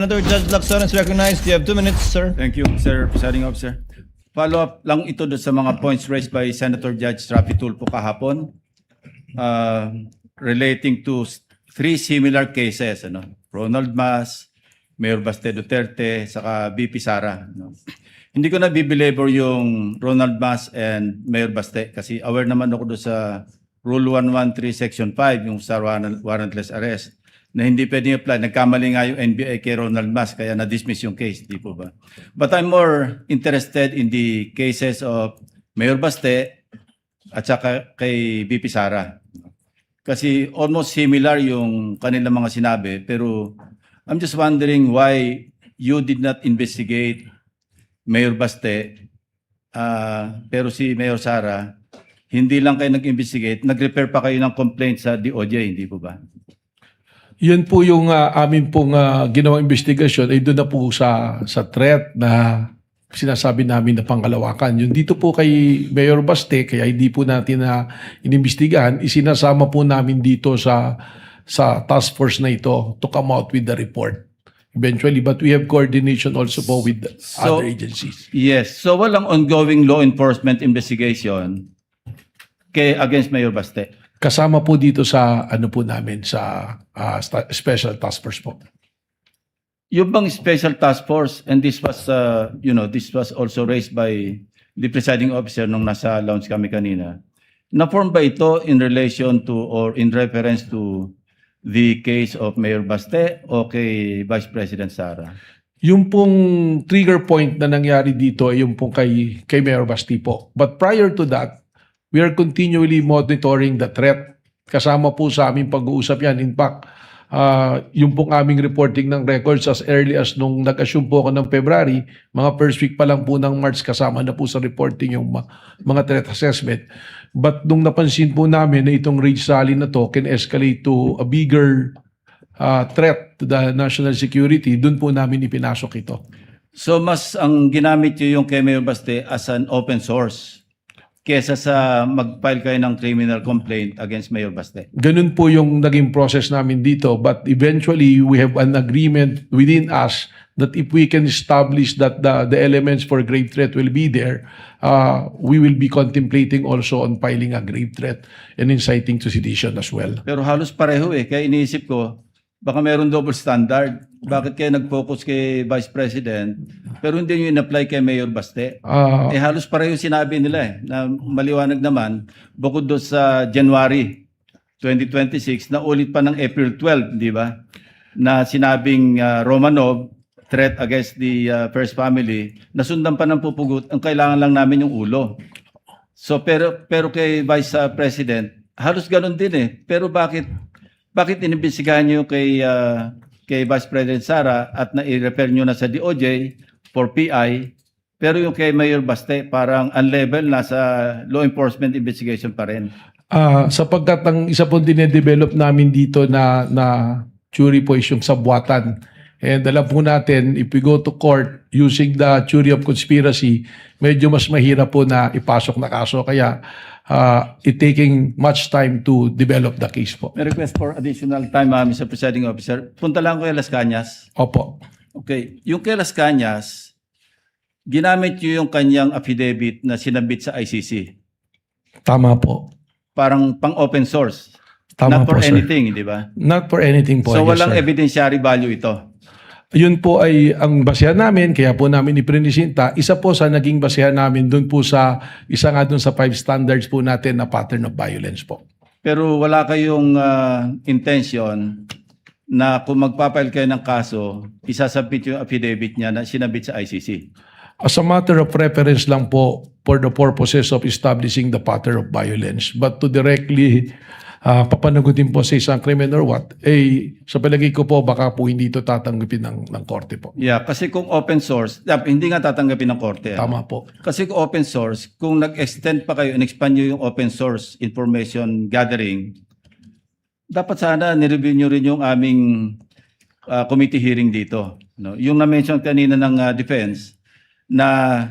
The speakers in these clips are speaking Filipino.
Senator Judge Lacson is recognized. You have 2 minutes, sir. Thank you, Sir Presiding Officer. Follow-up lang ito doon sa mga points raised by Senator Judge Rapi Tulfo kahapon relating to 3 similar cases. Ronald Mas, Mayor Baste Duterte, saka BP Sara. Hindi ko na bibelabor yung Ronald Mas and Mayor Baste kasi aware naman ako doon sa Rule 113 Section 5, yung sa warrantless arrest, na hindi pwedeng apply. Nagkamali nga yung NBI kay Ronald Mas, kaya na-dismiss yung case, di po ba? But I'm more interested in the cases of Mayor Baste at saka kay BP Sara. Kasi almost similar yung kanilang mga sinabi, pero I'm just wondering why you did not investigate Mayor Baste, pero si Mayor Sara, hindi lang kayo nag-investigate, nag-repair pa kayo ng complaint sa DOJ, hindi po ba? Yun po yung amin pong ginawang investigasyon ay doon na po sa threat na sinasabi namin na pangkalawakan. Yung dito po kay Mayor Baste, kaya hindi po natin na inimbestigahan, isinasama po namin dito sa task force na ito to come out with the report eventually. But we have coordination also po with other agencies. Yes. So walang ongoing law enforcement investigation against Mayor Baste? Kasama po dito sa ano po namin sa special task force po. Yung bang special task force, and this was this was also raised by the presiding officer nung nasa lounge kami kanina. Na-form ba ito in relation to or in reference to the case of Mayor Baste o kay Vice President Sara? Yung pong trigger point na nangyari dito ay yung pong kay Mayor Baste po. But prior to that, we are continually monitoring the threat. Kasama po sa aming pag-uusap yan. In fact, yung pong aming reporting ng records as early as nung nag-assume po ako ng February, mga first week pa lang po ng March, kasama na po sa reporting yung mga threat assessment. But nung napansin po namin na itong rage rally na to can escalate to a bigger threat to the national security, dun po namin ipinasok ito. So mas ang ginamit nyo yung kay Mayor Baste as an open source kesa sa mag-file kayo ng criminal complaint against Mayor Baste? Ganun po yung naging process namin dito. But eventually, we have an agreement within us that if we can establish that the elements for grave threat will be there, we will be contemplating also on filing a grave threat and inciting to sedition as well. Pero halos pareho kaya iniisip ko, baka meron double standard. Bakit kayo nag-focus kay Vice President pero hindi nyo in-apply kay Mayor Baste? Halos pareho sinabi nila na maliwanag naman, bukod doon sa January 2026, na ulit pa ng April 12, di ba? Na sinabing Romanov, threat against the first family, nasundan pa ng pupugot, ang kailangan lang namin yung ulo. So pero kay Vice President, halos ganun din Pero bakit inimbestigahan nyo kay Vice President Sara at na-refer nyo na sa DOJ for PI, pero yung kay Mayor Baste parang unlevel, nasa law enforcement investigation pa rin? Sapagkat ang isa pong dinedevelop namin dito na theory po is yung sabwatan. And alam po natin, if we go to court using the theory of conspiracy, medyo mas mahirap po na ipasok na kaso. Kaya it taking much time to develop the case po. May request for additional time, Mr. Presiding Officer. Punta lang ko kay Las Cañas. Opo. Okay. Yung kay Las Cañas, ginamit nyo yung kanyang affidavit na sinabit sa ICC. Tama po. Parang pang-open source. Tama Not for po, sir. anything, di ba? Not for anything po. So yes, walang sir. evidentiary value ito. Yun po ay ang basehan namin, kaya po namin iprinisinta. Isa po sa naging basehan namin dun po sa, isa nga dun sa 5 standards po natin na pattern of violence po. Pero wala kayong intention na kung magpapile kayo ng kaso, isasabit yung affidavit niya na sinabit sa ICC? As a matter of reference lang po for the purposes of establishing the pattern of violence. But to directly papanagutin po sa isang krimen or what, sa palagay ko po baka po hindi ito tatanggapin ng korte po. Yeah, kasi kung open source, hindi nga tatanggapin ng korte. Tama po. Kasi kung open source, kung nag-extend pa kayo, in-expand nyo yung open source information gathering, dapat sana nireview nyo rin yung aming committee hearing dito. No? Yung na-mention kanina ng defense, na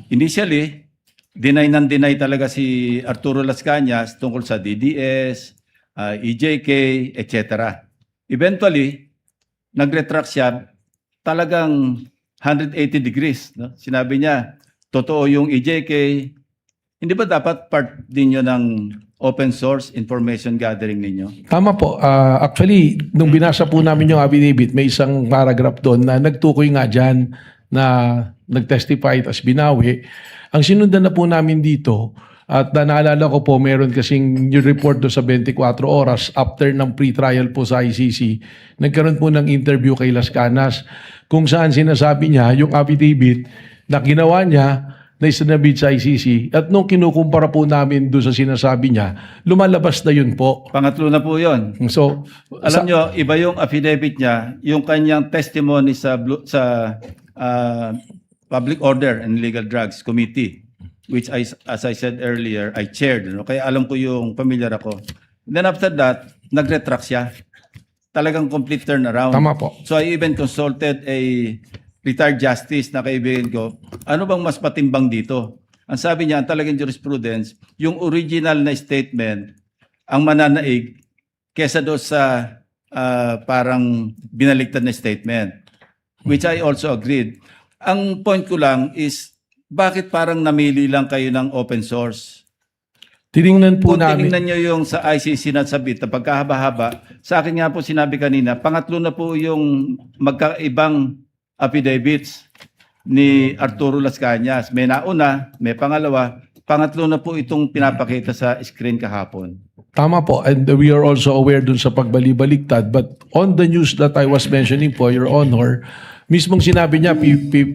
initially, deny talaga si Arturo Las Cañas tungkol sa DDS, EJK, etc. Eventually, nag-retract siya talagang 180 degrees. No? Sinabi niya, totoo yung EJK. Hindi ba dapat part din yun ng open source information gathering ninyo? Tama po. Actually, nung binasa po namin yung affidavit, may isang paragraph doon na nagtukoy nga dyan na nag-testify as binawi. Ang sinundan na po namin dito, at naalala ko po, meron kasing new report doon sa 24 oras after ng pre-trial po sa ICC. Nagkaroon po ng interview kay Las Canas kung saan sinasabi niya yung affidavit na ginawa niya na isinabit sa ICC. At nung kinukumpara po namin doon sa sinasabi niya, lumalabas na yun po. Pangatlo na po yon. So, Alam nyo, iba yung affidavit niya, yung kanyang testimony sa Public Order and Legal Drugs Committee, which as I said earlier, I chaired. No? Kaya alam ko yung familiar ako. Then after that, nag-retract siya. Talagang complete turnaround. Tama po. So I even consulted a retired justice na kaibigan ko, ano bang mas patimbang dito? Ang sabi niya, ang talagang jurisprudence, yung original na statement, ang mananaig, kesa doon sa parang binaligtad na statement. Which I also agreed. Ang point ko lang is, bakit parang namili lang kayo ng open source? Tiningnan po Kung namin. tinignan nyo yung sa ICC na sabit na pagkahaba-haba, sa akin nga po sinabi kanina, pangatlo na po yung magkaibang affidavits ni Arturo Las Cañas. May nauna, may pangalawa, pangatlo na po itong pinapakita sa screen kahapon. Tama po. And we are also aware dun sa pagbali-baliktad. But on the news that I was mentioning po, Your Honor, mismong sinabi niya,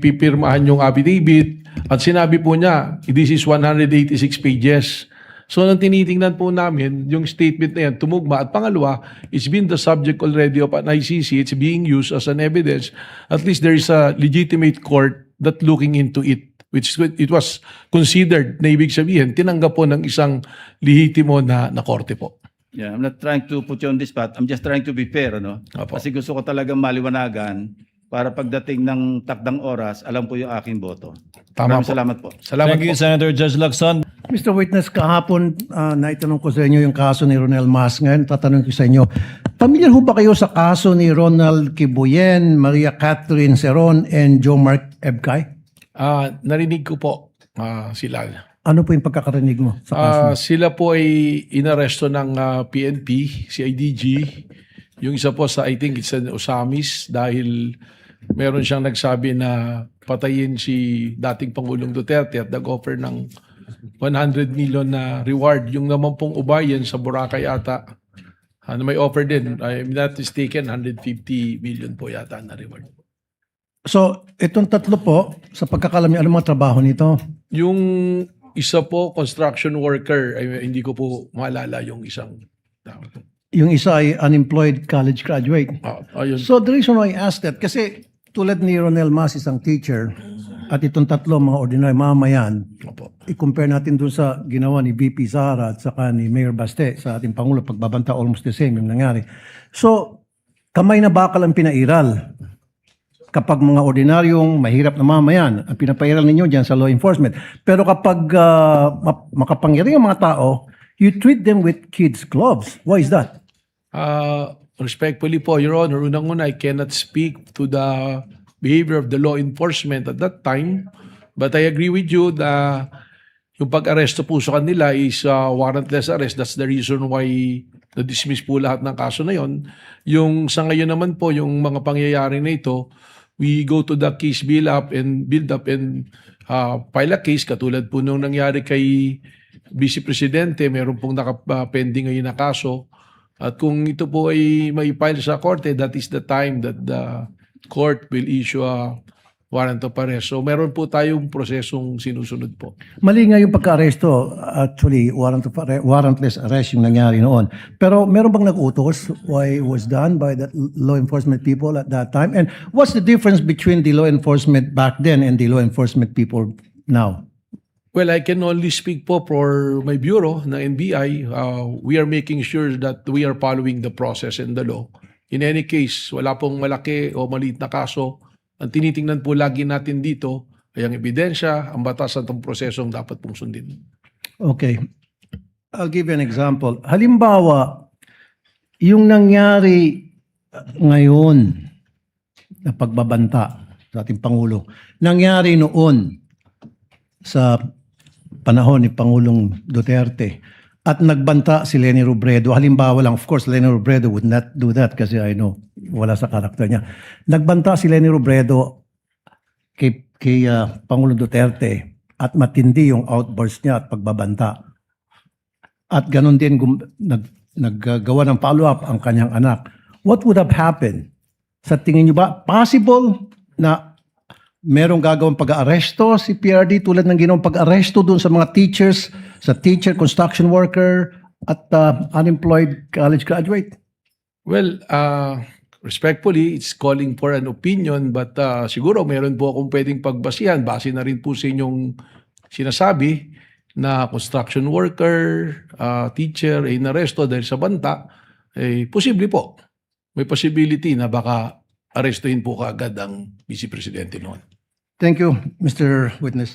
pipirmahan yung affidavit. At sinabi po niya, this is 186 pages. So, nang tinitingnan po namin, yung statement na yan, tumugma. At pangalawa, it's been the subject already of an ICC. It's being used as an evidence. At least there is a legitimate court that looking into it, which it was considered na ibig sabihin, tinanggap po ng isang lehitimo na korte po. Yeah, I'm not trying to put you on the spot. I'm just trying to be fair, ano? Opo. Kasi gusto ko talagang maliwanagan para pagdating ng takdang oras, alam ko yung aking boto. Tama Maraming po. salamat po. Salamat Thank po. you, Senator Judge Lacson. Mr. Witness, kahapon naitanong ko sa inyo yung kaso ni Ronel Mas. Ngayon, tatanong ko sa inyo, familiar ho ba kayo sa kaso ni Ronald Kibuyen, Maria Catherine Seron, and Joe Mark Ebcay? Narinig ko po sila. Ano po yung pagkakarinig mo sa kaso? Sila po ay inaresto ng PNP, CIDG. Yung isa po sa, I think it's an Osamis dahil meron siyang nagsabi na patayin si dating Pangulong Duterte at nag-offer ng 100 million na reward. Yung naman pong ubayan sa Boracay yata, may offer din. I'm not mistaken, 150 million po yata na reward. So, itong tatlo po, sa pagkakalam niyo, ano mga trabaho nito? Yung isa po, construction worker, hindi ko po maalala yung isang tao. Yung isa ay unemployed college graduate. Ayun. So, the reason why I asked that, kasi tulad ni Ronel Mas, isang teacher, at itong tatlo, mga ordinary mamayan, Opo. i-compare natin dun sa ginawa ni VP Sara at saka ni Mayor Baste sa ating Pangulo, pagbabanta almost the same yung nangyari. So, kamay na bakal ang pinairal. Kapag mga ordinaryong mahirap na mamayan, ang pinapairal ninyo dyan sa law enforcement. Pero kapag makapangyarihan ang mga tao, you treat them with kids' gloves. Why is that? Respectfully po, Your Honor, unang-una, I cannot speak to the behavior of the law enforcement at that time. But I agree with you na yung pag-aresto po sa kanila is warrantless arrest. That's the reason why na-dismiss po lahat ng kaso na yon. Yung sa ngayon naman po, yung mga pangyayari na ito, we go to the case build up and file a case katulad po nung nangyari kay Vice Presidente, meron pong nakapending ngayon na kaso. At kung ito po ay may file sa korte, that is the time that the court will issue a warrant of arrest. So meron po tayong prosesong sinusunod po. Mali nga yung pagka-aresto. Actually, warrantless arrest yung nangyari noon. Pero meron bang nag-utos why it was done by the law enforcement people at that time? And what's the difference between the law enforcement back then and the law enforcement people now? Well, I can only speak po for my bureau na NBI. We are making sure that we are following the process and the law. In any case, wala pong malaki o maliit na kaso. Ang tinitingnan po lagi natin dito ay ang ebidensya, ang batas at ang prosesong dapat pong sundin. Okay. I'll give you an example. Halimbawa, yung nangyari ngayon, na pagbabanta sa ating Pangulo. Nangyari noon sa panahon ni Pangulong Duterte at nagbanta si Leni Robredo. Halimbawa lang, of course, Leni Robredo would not do that kasi I know, wala sa karakter niya. Nagbanta si Leni Robredo kay Pangulong Duterte at matindi yung outburst niya at pagbabanta. At ganun din naggagawa ng follow-up ang kanyang anak. What would have happened? Sa tingin niyo ba, possible na merong gagawang pag-aaresto si PRD tulad ng ginawang pag-aaresto doon sa mga teachers, sa teacher, construction worker, at unemployed college graduate? Well, respectfully, it's calling for an opinion but siguro meron po akong pwedeng pagbasihan. Base na rin po sa inyong sinasabi na construction worker, teacher, ay inaresto dahil sa banta. Posible po. May possibility na baka arestuhin po kaagad ang Vice Presidente noon. Thank you, Mr. Witness.